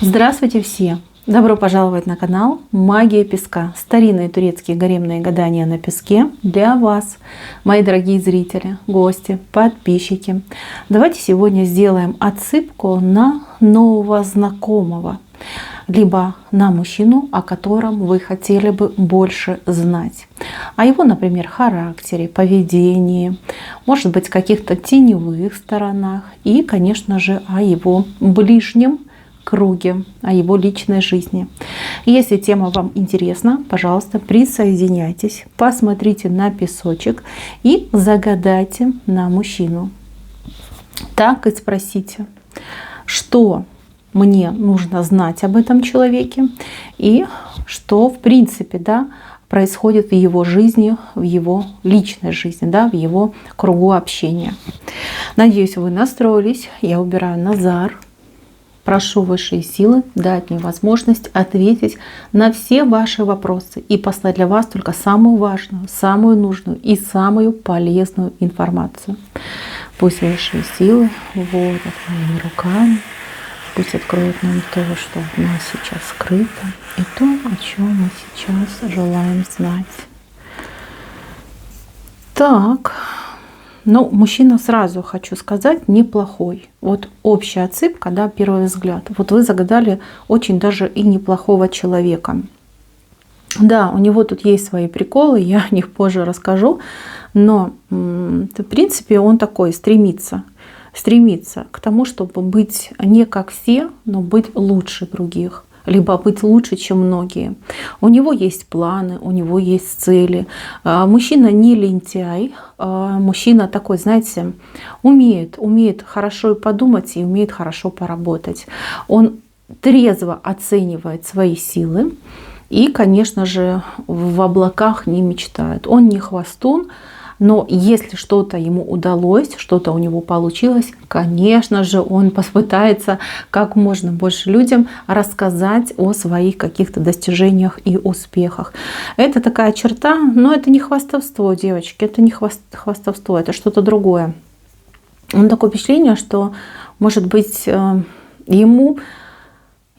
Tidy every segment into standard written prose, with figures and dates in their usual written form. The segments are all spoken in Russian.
Здравствуйте все! Добро пожаловать на канал Магия Песка. Старинные турецкие гаремные гадания на песке для вас, мои дорогие зрители, гости, подписчики. Давайте сегодня сделаем отсыпку на нового знакомого, либо на мужчину, о котором вы хотели бы больше знать. О его, например, характере, поведении, может быть, каких-то теневых сторонах и, конечно же, о его ближнем круге, о его личной жизни. Если тема вам интересна, пожалуйста, присоединяйтесь, посмотрите на песочек и загадайте на мужчину. Так и спросите, что мне нужно знать об этом человеке и что, в принципе, происходит в его жизни, в его личной жизни, в его кругу общения. Надеюсь, вы настроились. Я убираю Назар. Прошу высшие силы дать мне возможность ответить на все ваши вопросы и послать для вас только самую важную, самую нужную и самую полезную информацию. Пусть высшие силы вводят моими руками, пусть откроют нам то, что в нас сейчас скрыто, и то, о чем мы сейчас желаем знать. Так. Мужчина, сразу хочу сказать, неплохой. Вот общая отсыпка, первый взгляд. Вот вы загадали очень даже и неплохого человека. Да, у него тут есть свои приколы, я о них позже расскажу. Но, в принципе, он такой, стремится к тому, чтобы быть не как все, но быть лучше других. Либо быть лучше, чем многие. У него есть планы, у него есть цели. Мужчина не лентяй, мужчина такой, знаете, умеет хорошо подумать и умеет хорошо поработать. Он трезво оценивает свои силы и, конечно же, в облаках не мечтает. Он не хвастун. Но если что-то ему удалось, что-то у него получилось, конечно же, он попытается как можно больше людям рассказать о своих каких-то достижениях и успехах. Это такая черта, но это не хвастовство, девочки, это не хвастовство, это что-то другое. Такое впечатление, что, может быть,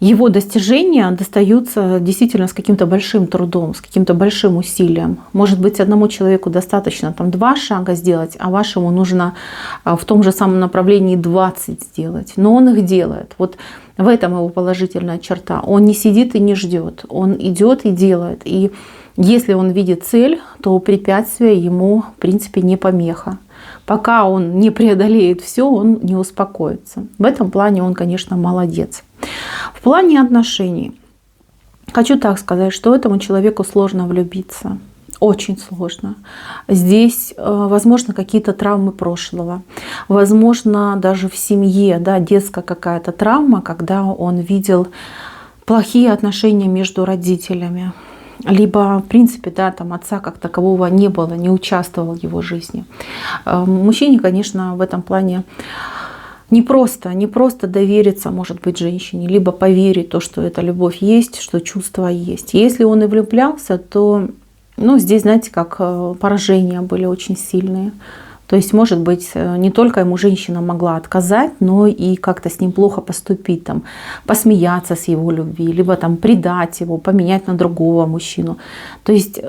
его достижения достаются действительно с каким-то большим трудом, с каким-то большим усилием. Может быть, одному человеку достаточно 2 шага сделать, а вашему нужно в том же самом направлении 20 сделать. Но он их делает. Вот в этом его положительная черта. Он не сидит и не ждет. Он идет и делает. И если он видит цель, то препятствие ему, в принципе, не помеха. Пока он не преодолеет все, он не успокоится. В этом плане он, конечно, молодец. В плане отношений хочу так сказать, что этому человеку сложно влюбиться. Очень сложно. Здесь, возможно, какие-то травмы прошлого. Возможно, даже в семье, детская какая-то травма, когда он видел плохие отношения между родителями. Либо, в принципе, отца как такового не было, не участвовал в его жизни. Мужчине, конечно, в этом плане не просто довериться, может быть, женщине, либо поверить в то, что эта любовь есть, что чувства есть. Если он и влюблялся, то здесь, знаете, как поражения были очень сильные. То есть, может быть, не только ему женщина могла отказать, но и как-то с ним плохо поступить, посмеяться с его любви, либо предать его, поменять на другого мужчину. То есть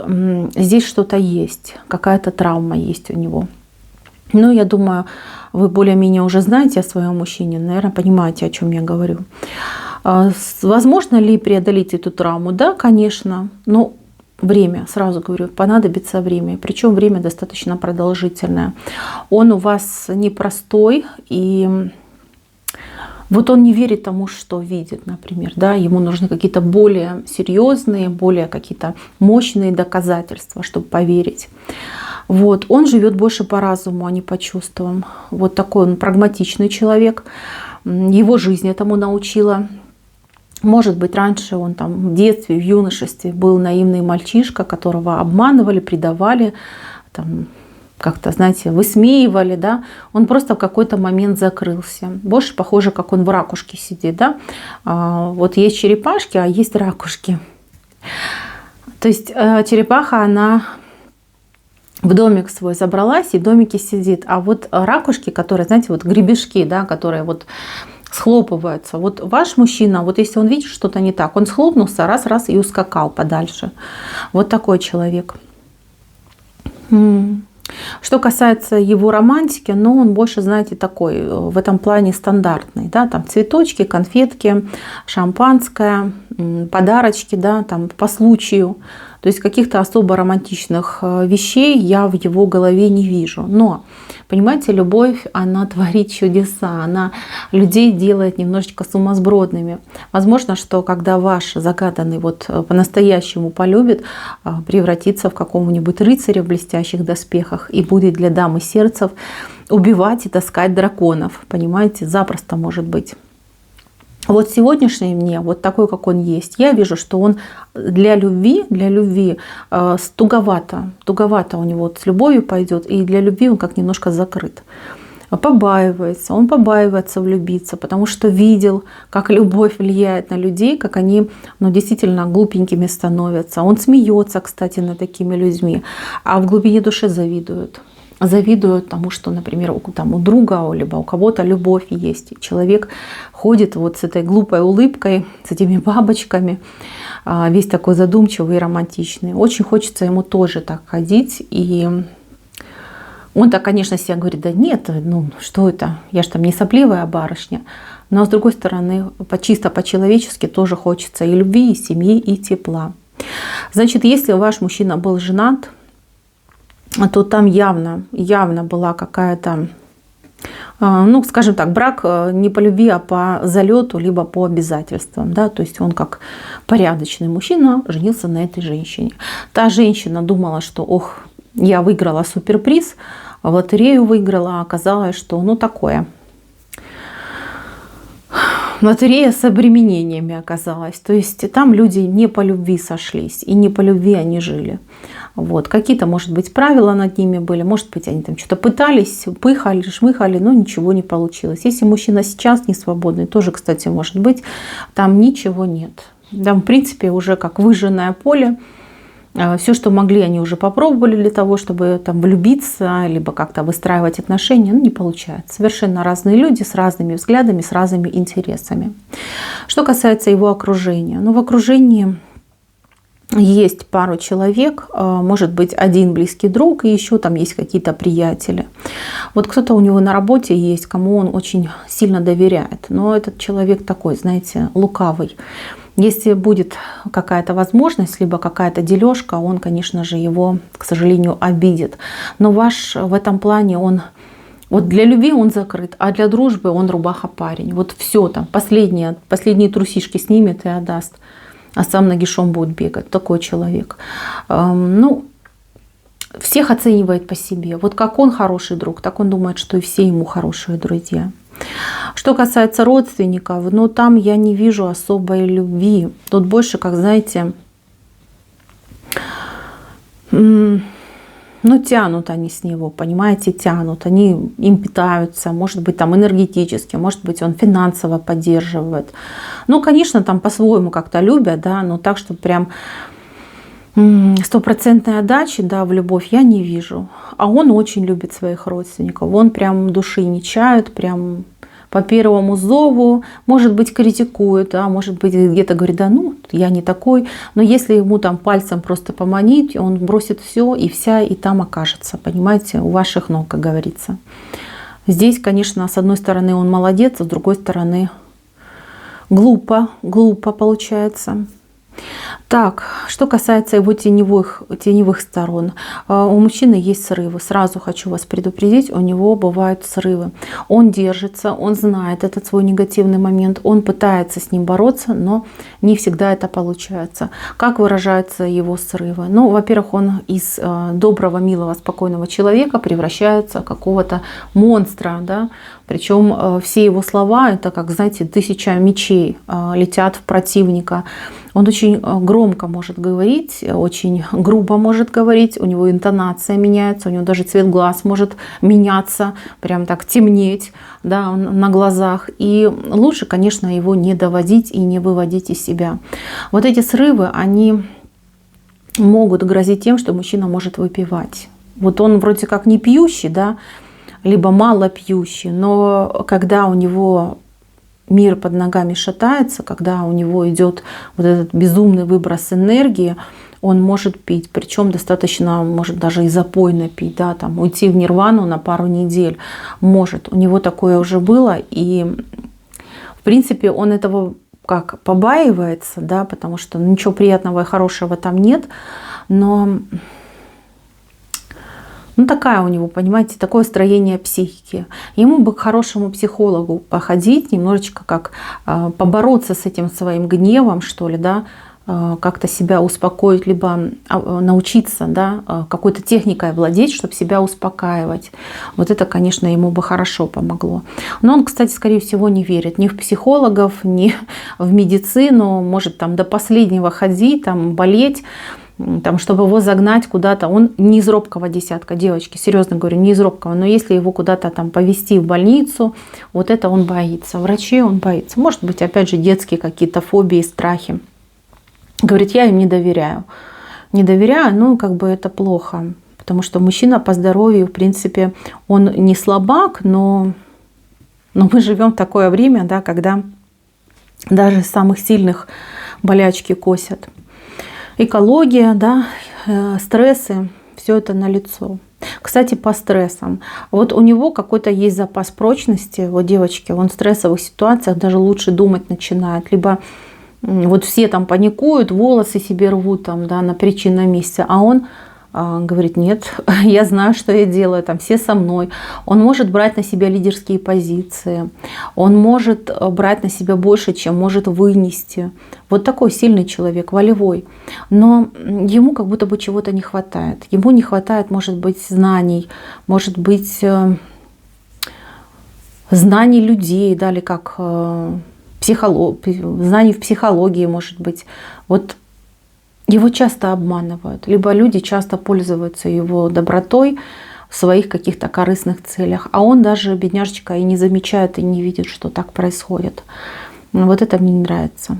здесь что-то есть, какая-то травма есть у него. Я думаю, вы более-менее уже знаете о своем мужчине, наверное, понимаете, о чем я говорю. Возможно ли преодолеть эту травму? Да, конечно, но время, сразу говорю, понадобится время. Причем время достаточно продолжительное. Он у вас непростой, и вот он не верит тому, что видит, например. Ему нужны какие-то более серьезные, более какие-то мощные доказательства, чтобы поверить. Он живет больше по разуму, а не по чувствам. Вот такой он прагматичный человек. Его жизнь этому научила. Может быть, раньше он в детстве, в юношестве был наивный мальчишка, которого обманывали, предавали, как-то, знаете, высмеивали. Он просто в какой-то момент закрылся. Больше похоже, как он в ракушке сидит. Вот есть черепашки, а есть ракушки. То есть черепаха, она в домик свой забралась и в домике сидит. А вот ракушки, которые, знаете, вот гребешки, которые вот схлопываются. Вот ваш мужчина, вот если он видит что-то не так, он схлопнулся, раз-раз и ускакал подальше. Вот такой человек. Что касается его романтики, ну, он больше, знаете, такой, в этом плане стандартный, да, там цветочки, конфетки, шампанское, подарочки, да, там по случаю. То есть каких-то особо романтичных вещей я в его голове не вижу. Но, понимаете, любовь, она творит чудеса, она людей делает немножечко сумасбродными. Возможно, что когда ваш загаданный вот по-настоящему полюбит, превратится в какого-нибудь рыцаря в блестящих доспехах и будет для дамы сердцев убивать и таскать драконов. Понимаете, запросто может быть. Вот сегодняшний мне, вот такой, как он есть, я вижу, что он для любви туговато у него вот с любовью пойдет, и для любви он как немножко закрыт. Он побаивается влюбиться, потому что видел, как любовь влияет на людей, как они действительно глупенькими становятся. Он смеется, кстати, над такими людьми, а в глубине души завидуют. Завидуют тому, что, например, у друга, либо у кого-то любовь есть. И человек ходит вот с этой глупой улыбкой, с этими бабочками, весь такой задумчивый и романтичный. Очень хочется ему тоже так ходить. И он-то, конечно, себе говорит, да нет, ну что это, я же там не сопливая барышня. Но с другой стороны, чисто по-человечески тоже хочется и любви, и семьи, и тепла. Значит, если ваш мужчина был женат, то там явно была какая-то, ну, скажем так, брак не по любви, а по залету, либо по обязательствам. Да? То есть он как порядочный мужчина женился на этой женщине. Та женщина думала, что ох, я выиграла суперприз, в лотерею выиграла, а оказалось, что ну такое. Лотерея с обременениями оказалась. То есть там люди не по любви сошлись, и не по любви они жили. Вот. Какие-то, может быть, правила над ними были, может быть, они там что-то пытались, пыхали, шмыхали, но ничего не получилось. Если мужчина сейчас не свободный, тоже, кстати, может быть, там ничего нет. Там, в принципе, уже как выжженное поле. Все, что могли, они уже попробовали для того, чтобы там влюбиться, либо как-то выстраивать отношения, но не получается. Совершенно разные люди с разными взглядами, с разными интересами. Что касается его окружения. Ну, в окружении есть пару человек, может быть, один близкий друг, и еще там есть какие-то приятели. Вот кто-то у него на работе есть, кому он очень сильно доверяет. Но этот человек такой, знаете, лукавый. Если будет какая-то возможность, либо какая-то дележка, он, конечно же, его, к сожалению, обидит. Но ваш в этом плане, он вот для любви он закрыт, а для дружбы он рубаха-парень. Вот все там, последние трусишки снимет и отдаст, а сам нагишом будет бегать. Такой человек. Ну, всех оценивает по себе. Вот как он хороший друг, так он думает, что и все ему хорошие друзья. Что касается родственников, ну там я не вижу особой любви. Тут больше, как знаете, ну тянут они с него, понимаете, тянут. Они им питаются, может быть, там энергетически, может быть, он финансово поддерживает. Ну, конечно, там по-своему как-то любят, да, но так, что прям стопроцентной отдачи, да, в любовь я не вижу. А он очень любит своих родственников. Он прям души не чает, прям по первому зову, может быть, критикует, а может быть, где-то говорит, да ну, я не такой. Но если ему там пальцем просто поманить, он бросит все и вся, и там окажется, понимаете, у ваших ног, как говорится. Здесь, конечно, с одной стороны он молодец, а с другой стороны глупо получается. Так, что касается его теневых сторон. У мужчины есть срывы. Сразу хочу вас предупредить, у него бывают срывы. Он держится, он знает этот свой негативный момент, он пытается с ним бороться, но не всегда это получается. Как выражаются его срывы? Ну, во-первых, он из доброго, милого, спокойного человека превращается в какого-то монстра, да? Причем все его слова, это как, знаете, 1000 мечей летят в противника. Он очень громко может говорить, очень грубо может говорить, у него интонация меняется, у него даже цвет глаз может меняться, прям так темнеть, да, на глазах. И лучше, конечно, его не доводить и не выводить из себя. Вот эти срывы, они могут грозить тем, что мужчина может выпивать. Вот он вроде как не пьющий, да, либо мало пьющий, но когда у него мир под ногами шатается, когда у него идет вот этот безумный выброс энергии, он может пить, причем достаточно, может даже и запойно пить, да, там уйти в нирвану на пару недель может. У него такое уже было, и в принципе он этого как побаивается, да, потому что ничего приятного и хорошего там нет, но ну, такая у него, понимаете, такое строение психики. Ему бы к хорошему психологу походить, немножечко как побороться с этим своим гневом, что ли, да, как-то себя успокоить, либо научиться, да, какой-то техникой владеть, чтобы себя успокаивать. Вот это, конечно, ему бы хорошо помогло. Но он, кстати, скорее всего, не верит ни в психологов, ни в медицину, может там до последнего ходить, там болеть, там, чтобы его загнать куда-то. Он не из робкого десятка, девочки, серьезно говорю, не из робкого, но если его куда-то там повезти в больницу, вот это он боится. Врачей он боится. Может быть, опять же, детские какие-то фобии, страхи. Говорит, я им не доверяю. Не доверяю, ну, как бы это плохо. Потому что мужчина по здоровью, в принципе, он не слабак, но мы живем в такое время, да, когда даже самых сильных болячки косят. Экология, да, стрессы, все это налицо. Кстати, по стрессам. Вот у него какой-то есть запас прочности, вот девочки, он в стрессовых ситуациях даже лучше думать начинает, либо вот все там паникуют, волосы себе рвут там, да, на причинном месте, а он говорит, нет, я знаю, что я делаю, там все со мной. Он может брать на себя лидерские позиции, он может брать на себя больше, чем может вынести. Вот такой сильный человек, волевой. Но ему как будто бы чего-то не хватает. Ему не хватает, может быть, знаний, может быть, знаний людей, да, или как знаний в психологии, может быть. Вот его часто обманывают, либо люди часто пользуются его добротой в своих каких-то корыстных целях, а он даже, бедняжечка, и не замечает, и не видит, что так происходит. Вот это мне не нравится.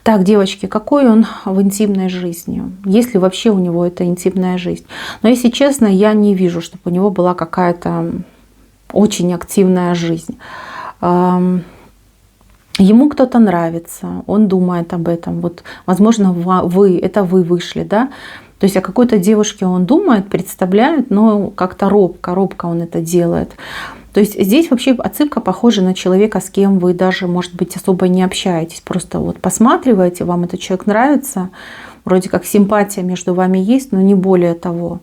Так, девочки, какой он в интимной жизни? Есть ли вообще у него эта интимная жизнь? Но если честно, я не вижу, чтобы у него была какая-то очень активная жизнь. Ему кто-то нравится, он думает об этом. Вот, возможно, вы вышли, да? То есть о какой-то девушке он думает, представляет, но как-то робко он это делает. То есть здесь вообще отсылка похожа на человека, с кем вы даже, может быть, особо не общаетесь. Просто вот посматриваете, вам этот человек нравится, вроде как симпатия между вами есть, но не более того.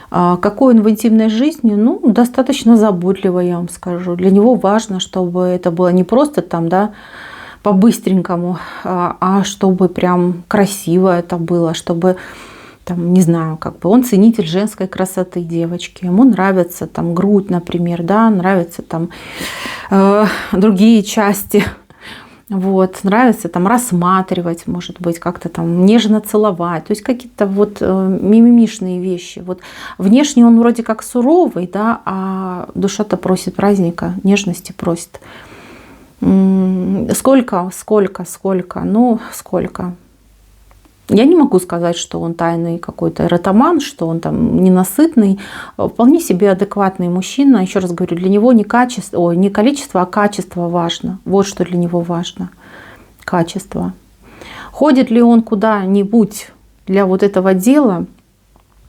Какой он в интимной жизни? Ну, достаточно заботливый, я вам скажу. Для него важно, чтобы это было не просто там, да, по-быстренькому, а чтобы прям красиво это было, чтобы, там, не знаю, как бы он ценитель женской красоты девочки. Ему нравится там грудь, например, да, нравятся там другие части. Вот, нравится там рассматривать, может быть, как-то там нежно целовать, то есть какие-то вот мимимишные вещи. Вот внешне он вроде как суровый, да, а душа-то просит праздника, нежности просит. Сколько? Ну, сколько? Я не могу сказать, что он тайный какой-то эротоман, что он там ненасытный. Вполне себе адекватный мужчина. Еще раз говорю, для него не количество, а качество важно. Вот что для него важно. Качество. Ходит ли он куда-нибудь для вот этого дела?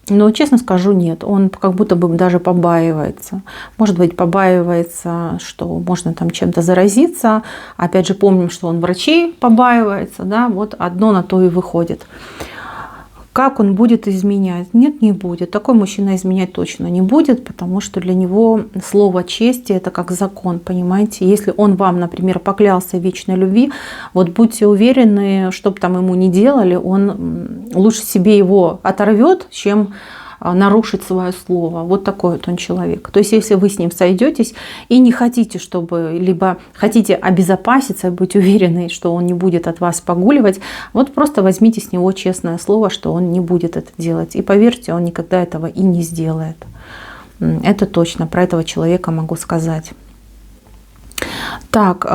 Но, честно скажу, нет. Он как будто бы даже побаивается. Может быть, побаивается, что можно там чем-то заразиться. Опять же, помним, что он врачей побаивается. Да? Вот одно на то и выходит. Как он будет изменять? Нет, не будет. Такой мужчина изменять точно не будет, потому что для него слово чести – это как закон, понимаете? Если он вам, например, поклялся в вечной любви, вот будьте уверены, что бы там ему ни делали, он лучше себе его оторвет, чем нарушить свое слово. Вот такой вот он человек. То есть, если вы с ним сойдетесь и не хотите, чтобы, либо хотите обезопаситься, быть уверены, что он не будет от вас погуливать, вот просто возьмите с него честное слово, что он не будет это делать. И поверьте, он никогда этого и не сделает. Это точно, про этого человека могу сказать. Так,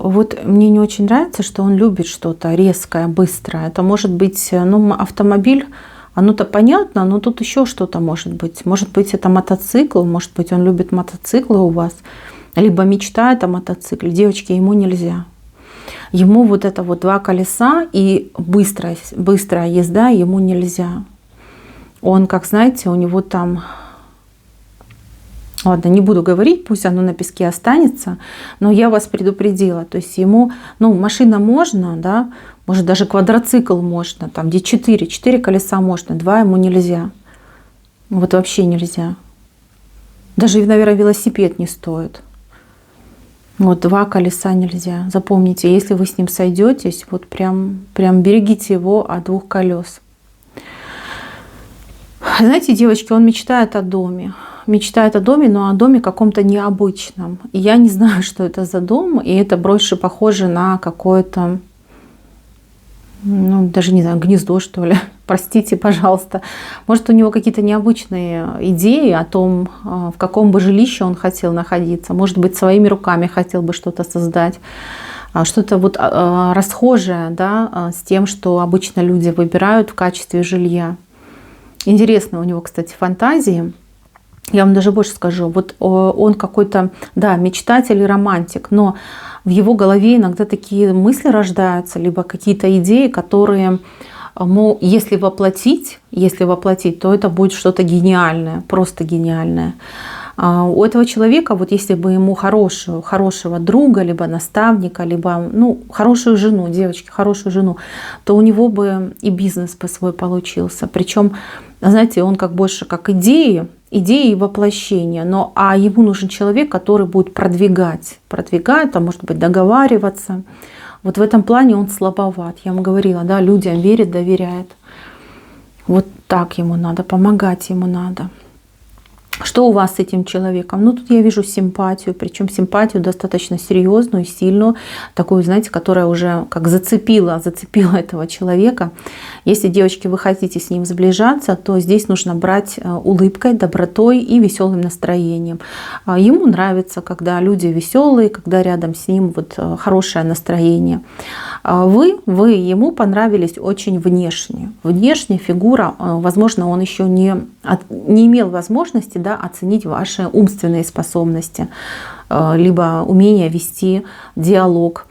вот мне не очень нравится, что он любит что-то резкое, быстрое. Это может быть, ну, автомобиль. Оно-то понятно, но тут еще что-то может быть. Может быть, это мотоцикл, может быть, он любит мотоциклы у вас. либо мечтает о мотоцикле. Девочки, ему нельзя. Ему вот это вот 2 колеса и быстрая езда ему нельзя. Он, как знаете, у него там... Ладно, не буду говорить, пусть оно на песке останется, но я вас предупредила. То есть ему, ну, машина можно, да, может даже квадроцикл можно, там где 4 колеса можно, 2 ему нельзя. Вот вообще нельзя. Даже, наверное, велосипед не стоит. Вот 2 колеса нельзя. Запомните, если вы с ним сойдетесь, вот прям берегите его от 2 колес. Знаете, девочки, он мечтает о доме. Мечтает о доме, но о доме каком-то необычном. И я не знаю, что это за дом, и это больше похоже на какое-то, ну, даже не знаю, гнездо, что ли. Простите, пожалуйста. Может, у него какие-то необычные идеи о том, в каком бы жилище он хотел находиться. Может быть, своими руками хотел бы что-то создать. Что-то вот расхожее, да, с тем, что обычно люди выбирают в качестве жилья. Интересно у него, кстати, фантазии. Я вам даже больше скажу. Вот он какой-то, да, мечтатель и романтик, но в его голове иногда такие мысли рождаются, либо какие-то идеи, которые, мол, если воплотить, то это будет что-то гениальное, просто гениальное. У этого человека, вот если бы ему хорошего друга, либо наставника, либо, ну, хорошую жену, девочки, хорошую жену, то у него бы и бизнес бы свой получился. Причем, знаете, он как больше как идеи и воплощения, а ему нужен человек, который будет продвигать, а может быть договариваться. Вот в этом плане он слабоват. Я вам говорила, да, людям верит, доверяет. Вот так ему надо, помогать ему надо. Что у вас с этим человеком? Ну, тут я вижу симпатию, причем симпатию достаточно серьезную, сильную, такую, знаете, которая уже как зацепила этого человека. Если, девочки, вы хотите с ним сближаться, то здесь нужно брать улыбкой, добротой и веселым настроением. Ему нравится, когда люди веселые, когда рядом с ним вот хорошее настроение. Вы ему понравились очень внешне. Внешне фигура, возможно, он еще не имел возможности, да, оценить ваши умственные способности, либо умение вести диалог.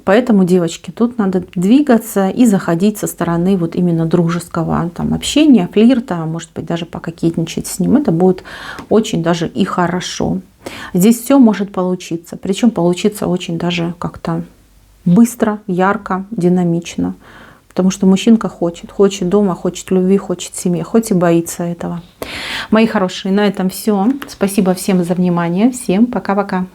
Поэтому, девочки, тут надо двигаться и заходить со стороны вот именно дружеского там, общения, флирта, может быть, даже пококетничать с ним. Это будет очень даже и хорошо. Здесь все может получиться. Причем получиться очень даже как-то быстро, ярко, динамично. Потому что мужчинка хочет дома, хочет любви, хочет семьи, хоть и боится этого. Мои хорошие, на этом все. Спасибо всем за внимание. Всем пока-пока.